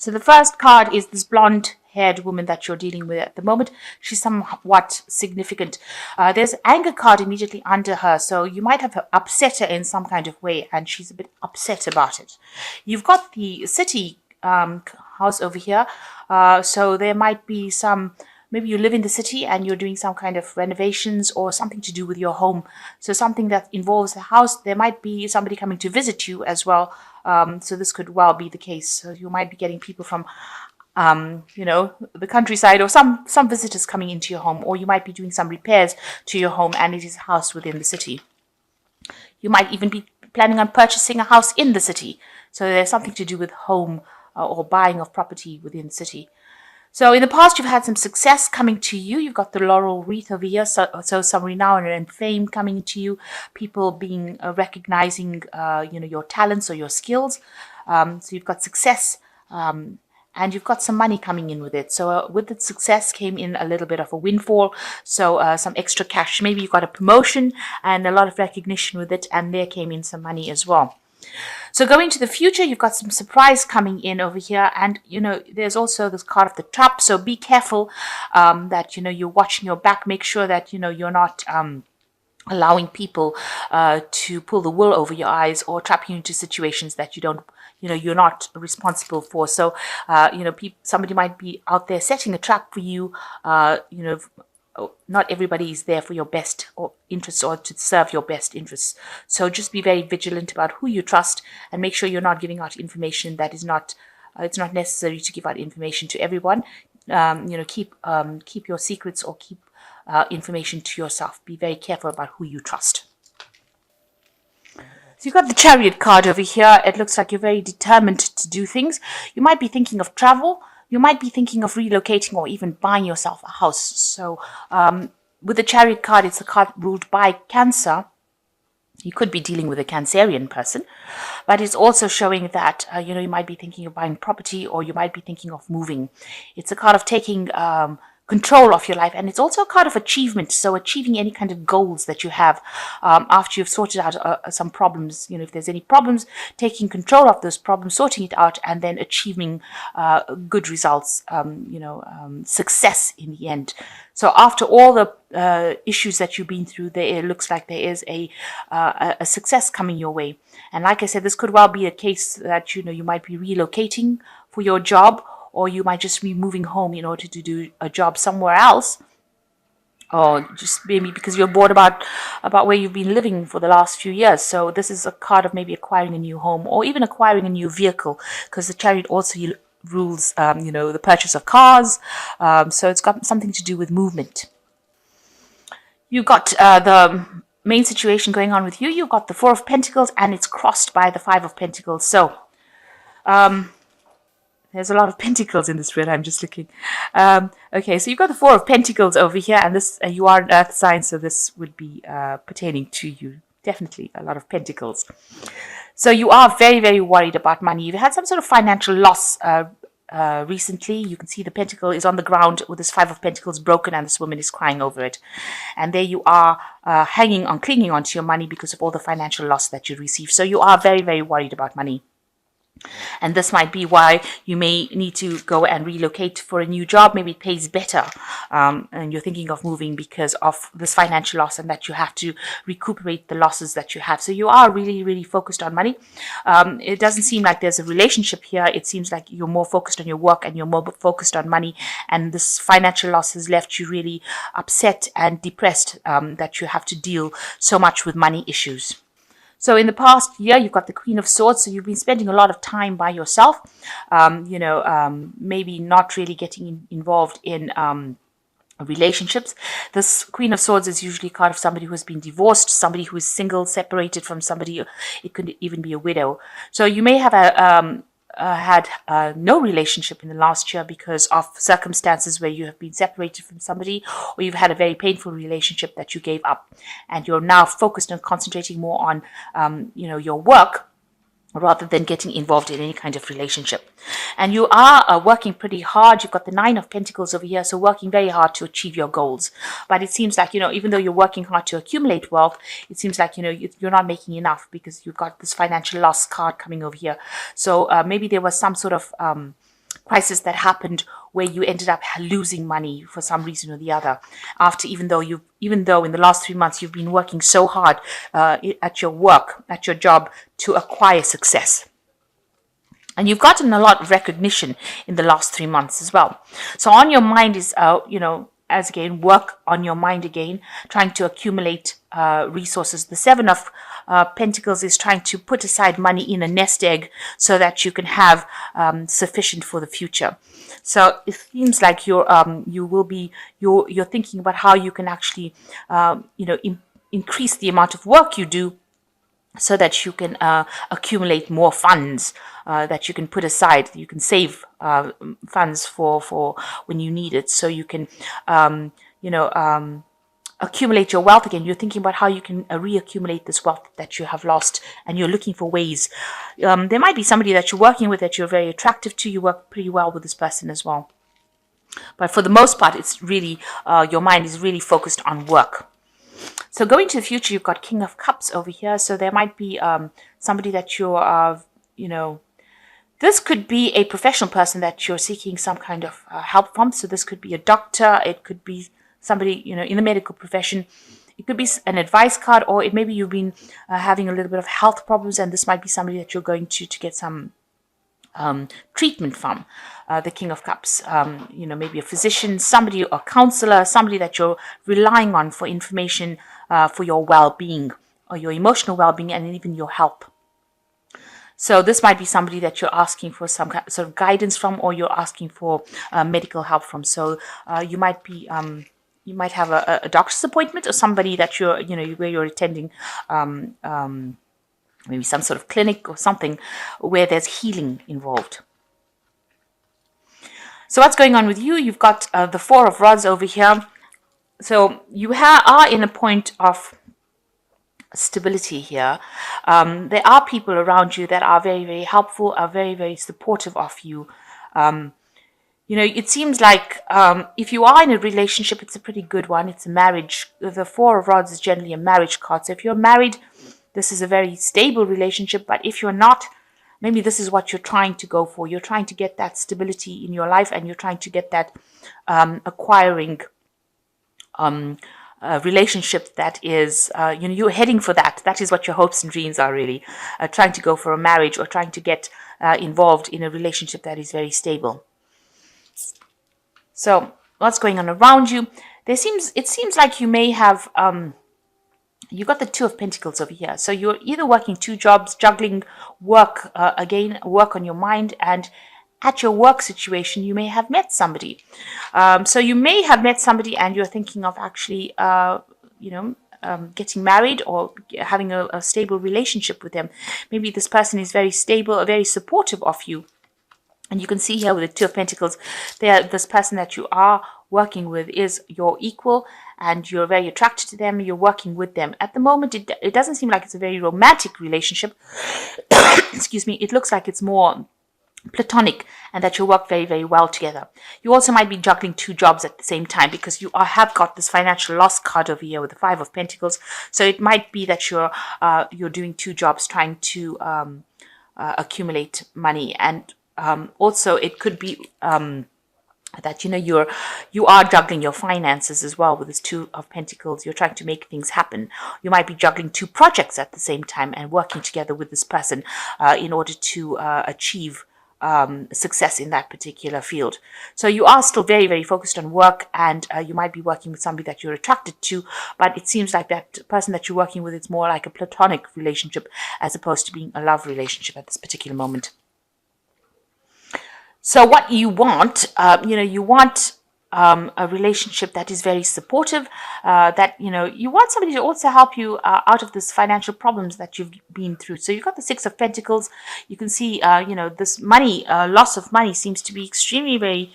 So the first card is this blonde-haired woman that you're dealing with at the moment. She's somewhat significant. There's anger card immediately under her, so you might have upset her in some kind of way, and she's a bit upset about it. You've got the city house over here, so there might be some. Maybe you live in the city and you're doing some kind of renovations or something to do with your home. So something that involves the house. There might be somebody coming to visit you as well. So this could well be the case. So you might be getting people from, the countryside, or some visitors coming into your home, or you might be doing some repairs to your home and it is a house within the city. You might even be planning on purchasing a house in the city. So there's something to do with home or buying of property within the city. So in the past, you've had some success coming to you. You've got the laurel wreath over here, so some renown and fame coming to you. People being recognizing, your talents or your skills. So you've got success, and you've got some money coming in with it. So with the success came in a little bit of a windfall. So some extra cash. Maybe you got a promotion and a lot of recognition with it, and there came in some money as well. So going to the future, you've got some surprise coming in over here. And, there's also this card of the trap. So be careful that, you're watching your back. Make sure that, you're not allowing people to pull the wool over your eyes or trap you into situations that you're not responsible for. So, somebody might be out there setting a trap for you, not everybody is there for your best interests or to serve your best interests. So just be very vigilant about who you trust and make sure you're not giving out information that is not, it's not necessary to give out information to everyone. Keep your secrets or keep information to yourself. Be very careful about who you trust. So you've got the Chariot card over here. It looks like you're very determined to do things. You might be thinking of travel. You might be thinking of relocating or even buying yourself a house. So with the Chariot card, it's a card ruled by Cancer. You could be dealing with a Cancerian person, but it's also showing that, you might be thinking of buying property or you might be thinking of moving. It's a card of taking control of your life, and it's also a card of achievement. So achieving any kind of goals that you have after you've sorted out some problems. If there's any problems, taking control of those problems, sorting it out, and then achieving good results, success in the end. So after all the issues that you've been through, it looks like there is a success coming your way. And like I said, this could well be a case that, you might be relocating for your job, or you might just be moving home in order to do a job somewhere else, or just maybe because you're bored about where you've been living for the last few years. So this is a card of maybe acquiring a new home or even acquiring a new vehicle, because the Chariot also rules, the purchase of cars. So it's got something to do with movement. You've got the main situation going on with you. You've got the Four of Pentacles, and it's crossed by the Five of Pentacles. So there's a lot of pentacles in this read. I'm just looking. Okay, so you've got the Four of Pentacles over here, and this you are an Earth sign, so this would be pertaining to you. Definitely a lot of pentacles. So you are very, very worried about money. You've had some sort of financial loss recently. You can see the pentacle is on the ground with this Five of Pentacles broken, and this woman is crying over it. And there you are clinging on to your money because of all the financial loss that you received. So you are very, very worried about money. And this might be why you may need to go and relocate for a new job. Maybe it pays better, and you're thinking of moving because of this financial loss, and that you have to recuperate the losses that you have. So you are really, really focused on money. It doesn't seem like there's a relationship here. It seems like you're more focused on your work and you're more focused on money. And this financial loss has left you really upset and depressed that you have to deal so much with money issues. So in the past year, you've got the Queen of Swords. So you've been spending a lot of time by yourself, maybe not really getting involved in relationships. This Queen of Swords is usually a card of somebody who has been divorced, somebody who is single, separated from somebody. It could even be a widow. So you may have had no relationship in the last year because of circumstances where you have been separated from somebody, or you've had a very painful relationship that you gave up, and you're now focused on concentrating more on your work rather than getting involved in any kind of relationship. And you are working pretty hard. You've got the Nine of Pentacles over here, so working very hard to achieve your goals. But it seems like, even though you're working hard to accumulate wealth, it seems like, you're not making enough because you've got this financial loss card coming over here. So maybe there was some sort of crisis that happened where you ended up losing money for some reason or the other, after even though in the last 3 months you've been working so hard at your work, at your job, to acquire success. And you've gotten a lot of recognition in the last 3 months as well. So on your mind is, as again, work on your mind again, trying to accumulate resources. The Seven of Pentacles is trying to put aside money in a nest egg so that you can have sufficient for the future. So it seems like you're thinking about how you can actually, increase the amount of work you do, so that you can accumulate more funds that you can put aside. You can save funds for when you need it, so you can accumulate your wealth again. You're thinking about how you can reaccumulate this wealth that you have lost, and you're looking for ways. There might be somebody that you're working with that you're very attractive to. You work pretty well with this person as well, but for the most part, it's really your mind is really focused on work. So going to the future, you've got King of Cups over here. So there might be somebody that you're, this could be a professional person that you're seeking some kind of help from. So this could be a doctor. It could be somebody, in the medical profession. It could be an advice card, or maybe you've been having a little bit of health problems, and this might be somebody that you're going to get some treatment from. The King of Cups, maybe a physician, somebody, a counselor, somebody that you're relying on for information for your well-being, or your emotional well-being, and even your health. So this might be somebody that you're asking for some sort of guidance from, or you're asking for medical help from. So you might have a doctor's appointment, or somebody that where you're attending maybe some sort of clinic or something where there's healing involved. So what's going on with you? You've got the Four of Rods over here. So you are in a point of stability here. There are people around you that are very, very helpful, are very, very supportive of you. It seems like if you are in a relationship, it's a pretty good one. It's a marriage. The Four of Rods is generally a marriage card. So if you're married, this is a very stable relationship. But if you're not, maybe this is what you're trying to go for. You're trying to get that stability in your life, and you're trying to get that acquiring relationship that is, you're heading for that. That is what your hopes and dreams are, really. Trying to go for a marriage, or trying to get involved in a relationship that is very stable. So what's going on around you? It seems like you may have... You've got the Two of Pentacles over here. So you're either working 2 jobs, juggling work, work on your mind, and at your work situation, you may have met somebody. So you may have met somebody and you're thinking of actually, getting married, or having a stable relationship with them. Maybe this person is very stable, very supportive of you. And you can see here with the Two of Pentacles, this person that you are working with is your equal, and you're very attracted to them. You're working with them. At the moment, it doesn't seem like it's a very romantic relationship. Excuse me. It looks like it's more platonic, and that you work very, very well together. You also might be juggling 2 jobs at the same time, because you have got this financial loss card over here with the Five of Pentacles. So it might be that you're doing 2 jobs, trying to accumulate money. And also it could be that you are juggling your finances as well with this Two of Pentacles. You're trying to make things happen. You might be juggling 2 projects at the same time and working together with this person in order to achieve success in that particular field. So you are still very, very focused on work, and you might be working with somebody that you're attracted to, but it seems like that person that you're working with, it's more like a platonic relationship as opposed to being a love relationship at this particular moment. So what you want, you want a relationship that is very supportive, that, you want somebody to also help you out of this financial problems that you've been through. So you've got the Six of Pentacles. You can see, this money, loss of money seems to be extremely very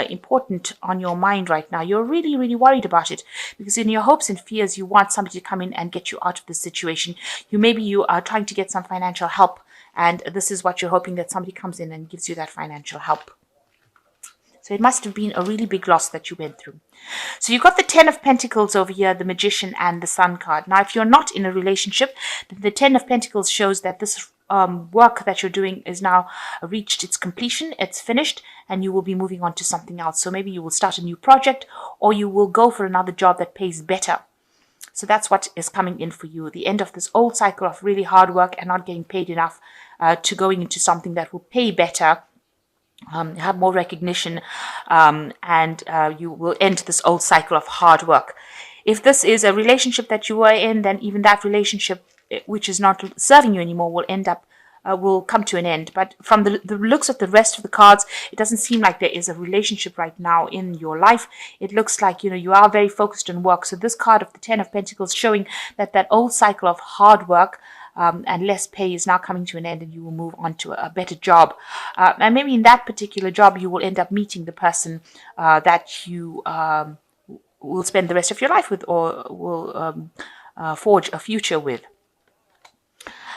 important on your mind right now. You're really, really worried about it, because in your hopes and fears, you want somebody to come in and get you out of this situation. Maybe you are trying to get some financial help, and this is what you're hoping, that somebody comes in and gives you that financial help. So it must have been a really big loss that you went through. So you've got the Ten of Pentacles over here, the Magician and the Sun card. Now, if you're not in a relationship, then the Ten of Pentacles shows that this work that you're doing is now reached its completion, it's finished, and you will be moving on to something else. So maybe you will start a new project, or you will go for another job that pays better. So that's what is coming in for you. The end of this old cycle of really hard work and not getting paid enough, to going into something that will pay better, have more recognition, and you will end this old cycle of hard work. If this is a relationship that you were in, then even that relationship, which is not serving you anymore, will come to an end. But from the looks of the rest of the cards, it doesn't seem like there is a relationship right now in your life. It looks like, you are very focused on work. So this card of the Ten of Pentacles showing that old cycle of hard work and less pay is now coming to an end, and you will move on to a better job. And maybe in that particular job, you will end up meeting the person that you will spend the rest of your life with, or will forge a future with.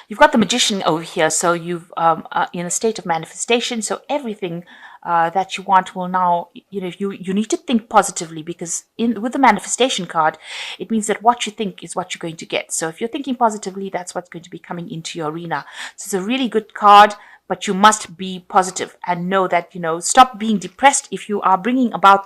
You've got the Magician over here, so you've in a state of manifestation. So everything that you want will now, you need to think positively, because with the manifestation card, it means that what you think is what you're going to get. So if you're thinking positively, that's what's going to be coming into your arena. So it's a really good card, but you must be positive and know that, stop being depressed. If you are bringing about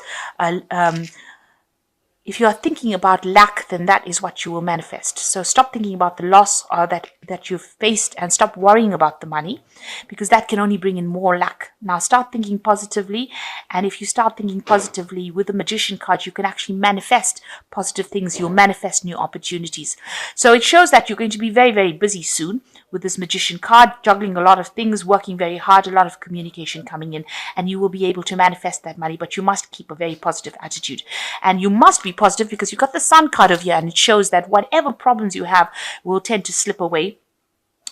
if you are thinking about lack, then that is what you will manifest. So stop thinking about the loss that you've faced, and stop worrying about the money, because that can only bring in more lack. Now start thinking positively, and if you start thinking positively with the Magician card, you can actually manifest positive things. You'll manifest new opportunities. So it shows that you're going to be very, very busy soon with this Magician card, juggling a lot of things, working very hard, a lot of communication coming in, and you will be able to manifest that money. But you must keep a very positive attitude, and you must be positive, because you've got the Sun card over here, and it shows that whatever problems you have will tend to slip away.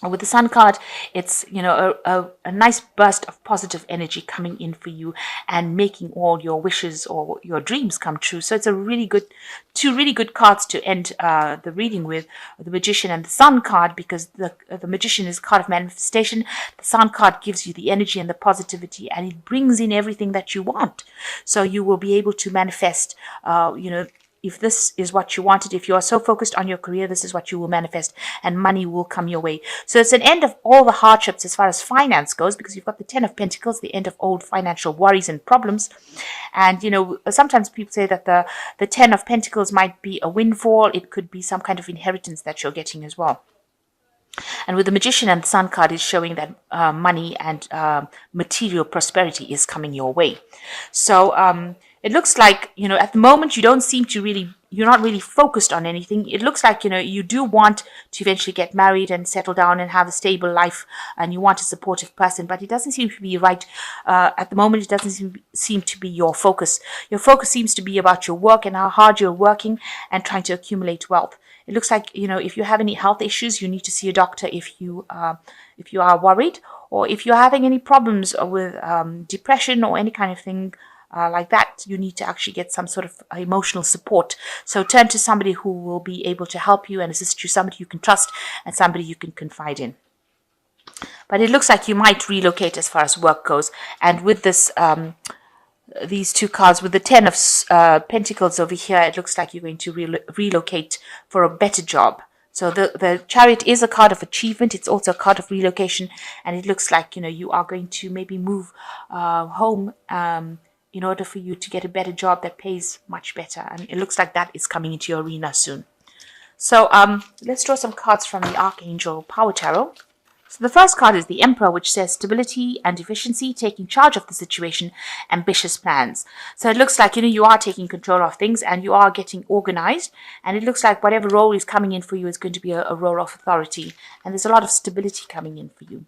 With the Sun card, it's a nice burst of positive energy coming in for you, and making all your wishes or your dreams come true. So it's a two really good cards to end the reading with, the Magician and the Sun card, because the Magician is a card of manifestation. The Sun card gives you the energy and the positivity, and it brings in everything that you want. So you will be able to manifest, if this is what you wanted, if you are so focused on your career, this is what you will manifest, and money will come your way. So it's an end of all the hardships as far as finance goes, because you've got the Ten of Pentacles, the end of old financial worries and problems. And, sometimes people say that the Ten of Pentacles might be a windfall. It could be some kind of inheritance that you're getting as well. And with the Magician and the Sun card is showing that money and material prosperity is coming your way. So it looks like, at the moment you're not really focused on anything. It looks like, you do want to eventually get married and settle down and have a stable life, and you want a supportive person, but it doesn't seem to be right. At the moment, it doesn't seem to be your focus. Your focus seems to be about your work and how hard you're working and trying to accumulate wealth. It looks like, if you have any health issues, you need to see a doctor if you are worried, or if you're having any problems with depression or any kind of thing like that, you need to actually get some sort of emotional support. So turn to somebody who will be able to help you and assist you, somebody you can trust and somebody you can confide in. But it looks like you might relocate as far as work goes. And with this, these two cards, with the Ten of Pentacles over here, it looks like you're going to relocate for a better job. So the Chariot is a card of achievement. It's also a card of relocation. And it looks like, you are going to maybe move home in order for you to get a better job that pays much better. And it looks like that is coming into your arena soon. So let's draw some cards from the Archangel Power Tarot. So the first card is the Emperor, which says stability and efficiency, taking charge of the situation, ambitious plans. So it looks like, you are taking control of things and you are getting organized. And it looks like whatever role is coming in for you is going to be a role of authority. And there's a lot of stability coming in for you.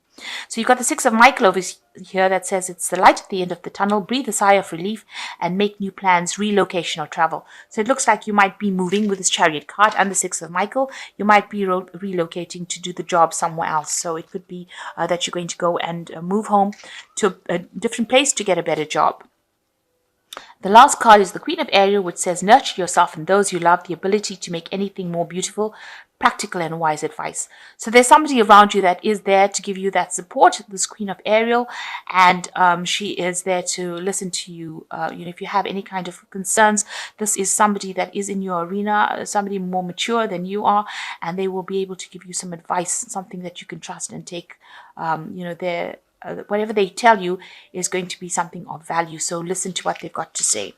So you've got the Six of Michael over here that says it's the light at the end of the tunnel, breathe a sigh of relief and make new plans, relocation or travel. So it looks like you might be moving with this Chariot card and the Six of Michael. You might be relocating to do the job somewhere else. So it could be that you're going to go and move home to a different place to get a better job. The last card is the Queen of Ariel, which says, nurture yourself and those you love, the ability to make anything more beautiful, practical and wise advice. So there's somebody around you that is there to give you that support, this Queen of Ariel, and she is there to listen to you. If you have any kind of concerns, this is somebody that is in your arena, somebody more mature than you are, and they will be able to give you some advice, something that you can trust and take, their whatever they tell you is going to be something of value. So listen to what they've got to say.